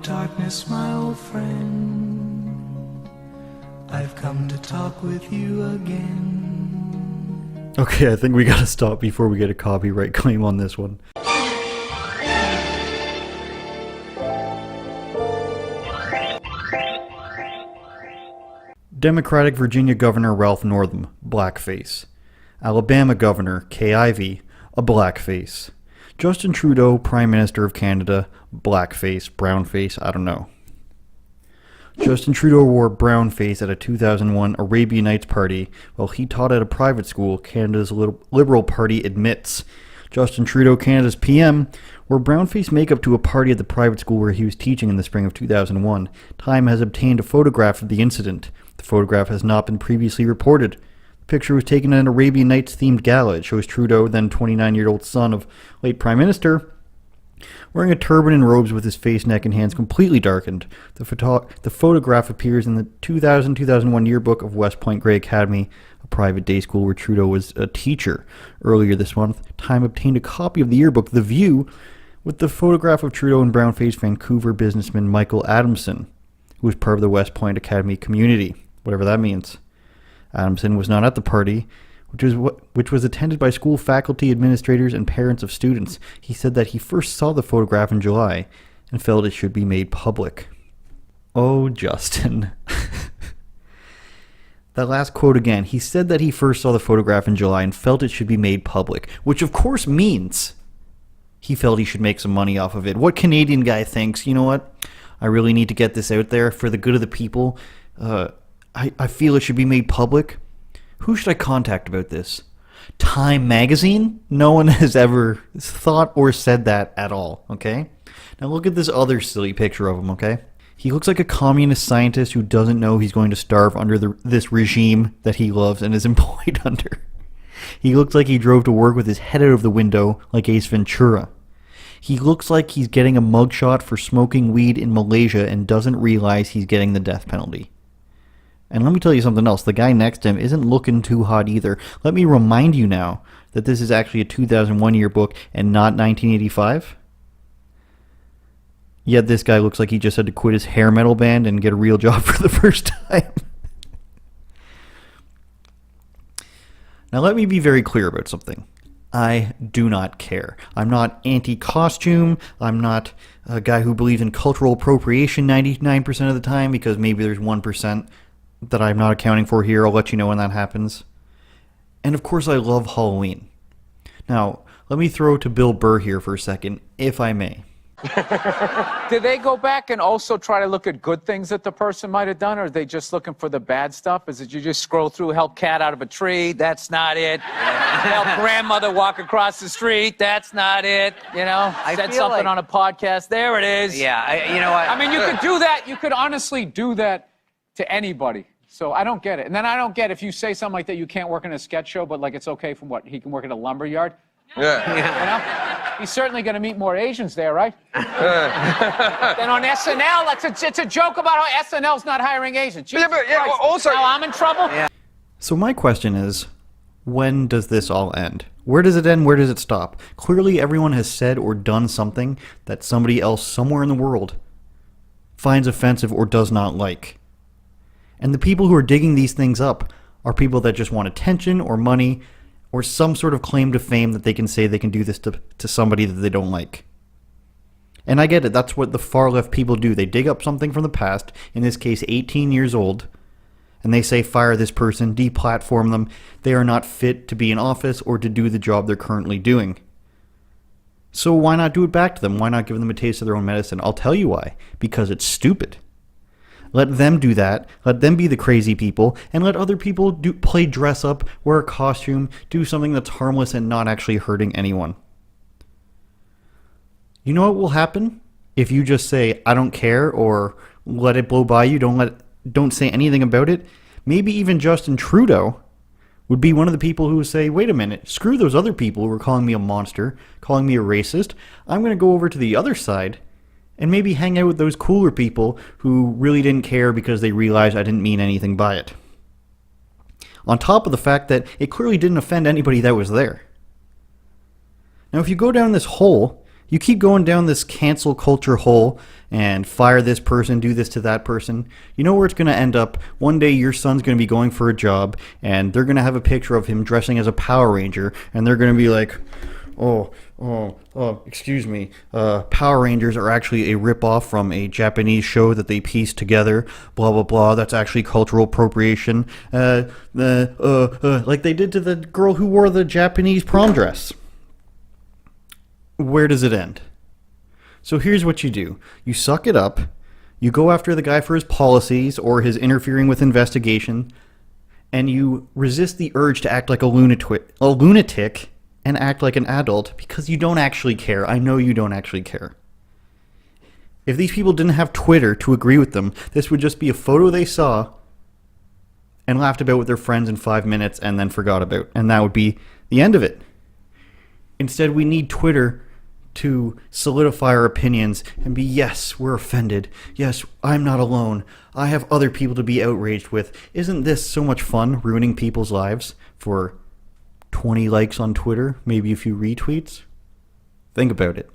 darkness, my old friend. I've come to talk with you again. Okay, I think we gotta stop before we get a copyright claim on this one. Democratic Virginia Governor Ralph Northam, blackface. Alabama Governor Kay Ivey, a blackface. Justin Trudeau, Prime Minister of Canada, blackface, brownface, I don't know. Justin Trudeau wore brownface at a 2001 Arabian Nights party while he taught at a private school, Canada's Liberal Party admits. Justin Trudeau, Canada's PM, wore brownface makeup to a party at the private school where he was teaching in the spring of 2001. Time has obtained a photograph of the incident. The photograph has not been previously reported. The picture was taken at an Arabian Nights-themed gala. It shows Trudeau, then 29-year-old son of late Prime Minister, wearing a turban and robes with his face, neck, and hands completely darkened. The photograph appears in the 2000-2001 yearbook of West Point Grey Academy, a private day school where Trudeau was a teacher. Earlier this month, Time obtained a copy of the yearbook, The View, with the photograph of Trudeau and brown-faced Vancouver businessman Michael Adamson, who was part of the West Point Academy community, whatever that means. Adamson was not at the party, which was attended by school faculty, administrators, and parents of students. He said that he first saw the photograph in July and felt it should be made public. Oh, Justin. That last quote again. He said that he first saw the photograph in July and felt it should be made public, which of course means he felt he should make some money off of it. What Canadian guy thinks, you know what? I really need to get this out there for the good of the people. I feel it should be made public. Who should I contact about this? Time Magazine? No one has ever thought or said that at all, okay? Now look at this other silly picture of him, okay? He looks like a communist scientist who doesn't know he's going to starve under this regime that he loves and is employed under. He looks like he drove to work with his head out of the window like Ace Ventura. He looks like he's getting a mugshot for smoking weed in Malaysia and doesn't realize he's getting the death penalty. And let me tell you something else. The guy next to him isn't looking too hot either. Let me remind you now that this is actually a 2001 yearbook and not 1985. Yet this guy looks like he just had to quit his hair metal band and get a real job for the first time. Now let me be very clear about something. I do not care. I'm not anti-costume. I'm not a guy who believes in cultural appropriation 99% of the time because maybe there's 1% that I'm not accounting for here. I'll let you know when that happens. And of course I love Halloween. Now, let me throw to Bill Burr here for a second, if I may. Did they go back and also try to look at good things that the person might have done, or are they just looking for the bad stuff? Is it you just scroll through, help cat out of a tree? That's not it. Help grandmother walk across the street? That's not it. You know, said something on a podcast. There it is. Yeah, you know what? I mean, you could do that. You could honestly do that to anybody. So I don't get it. And then I don't get if you say something like that, you can't work in a sketch show, but like it's okay from what? He can work at a lumber yard? Yeah. You know? He's certainly going to meet more Asians there, right? Then on SNL, it's a joke about how SNL's not hiring Asians. Jesus Christ. Also... Now I'm in trouble? Yeah. So my question is, when does this all end? Where does it end? Where does it stop? Clearly everyone has said or done something that somebody else somewhere in the world finds offensive or does not like. And the people who are digging these things up are people that just want attention or money or some sort of claim to fame that they can say they can do this to somebody that they don't like. And I get it. That's what the far left people do. They dig up something from the past, in this case 18 years old, and they say fire this person, deplatform them. They are not fit to be in office or to do the job they're currently doing. So why not do it back to them? Why not give them a taste of their own medicine? I'll tell you why. Because it's stupid. Let them do that. Let them be the crazy people, and let other people play dress up, wear a costume, do something that's harmless and not actually hurting anyone. You know what will happen if you just say, I don't care, or let it blow by you, don't say anything about it? Maybe even Justin Trudeau would be one of the people who would say, wait a minute, screw those other people who are calling me a monster, calling me a racist. I'm going to go over to the other side and maybe hang out with those cooler people who really didn't care because they realized I didn't mean anything by it. On top of the fact that it clearly didn't offend anybody that was there. Now, if you go down this hole You keep going down this cancel culture hole and fire this person, do this to that person. You know where it's going to end up? One day your son's going to be going for a job and they're going to have a picture of him dressing as a Power Ranger and they're going to be like, excuse me, Power Rangers are actually a ripoff from a Japanese show that they pieced together, blah, blah, blah. That's actually cultural appropriation. Like they did to the girl who wore the Japanese prom dress. Where does it end? So here's what you do. You suck it up. You go after the guy for his policies or his interfering with investigation, and you resist the urge to act like a lunatic and act like an adult because you don't actually care. I know you don't actually care. If these people didn't have Twitter to agree with them, this would just be a photo they saw and laughed about with their friends in 5 minutes and then forgot about. And that would be the end of it. Instead, we need Twitter to solidify our opinions and be, yes, we're offended. Yes, I'm not alone. I have other people to be outraged with. Isn't this so much fun, ruining people's lives for 20 likes on Twitter, maybe a few retweets? Think about it.